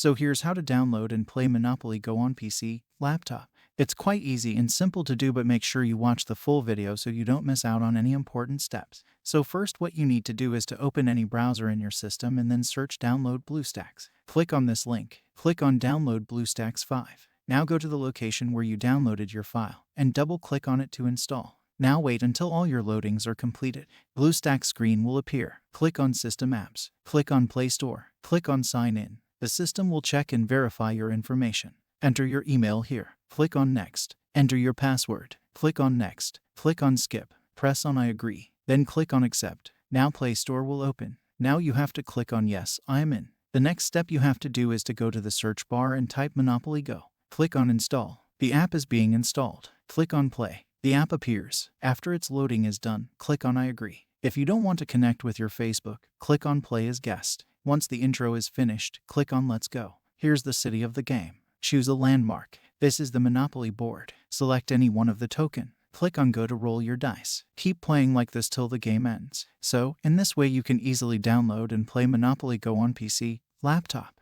So here's how to download and play Monopoly Go on PC, laptop. It's quite easy and simple to do, but make sure you watch the full video so you don't miss out on any important steps. So first, what you need to do is to open any browser in your system and then search download BlueStacks. Click on this link. Click on download BlueStacks 5. Now go to the location where you downloaded your file and double click on it to install. Now wait until all your loadings are completed. BlueStacks screen will appear. Click on System Apps. Click on Play Store. Click on Sign In. The system will check and verify your information. Enter your email here. Click on Next. Enter your password. Click on Next. Click on Skip. Press on I agree. Then click on Accept. Now Play Store will open. Now you have to click on Yes, I am in. The next step you have to do is to go to the search bar and type Monopoly Go. Click on Install. The app is being installed. Click on Play. The app appears. After its loading is done, click on I agree. If you don't want to connect with your Facebook, click on Play as Guest. Once the intro is finished, click on Let's Go. Here's the city of the game. Choose a landmark. This is the Monopoly board. Select any one of the token. Click on Go to roll your dice. Keep playing like this till the game ends. So, in this way you can easily download and play Monopoly Go on PC, laptop.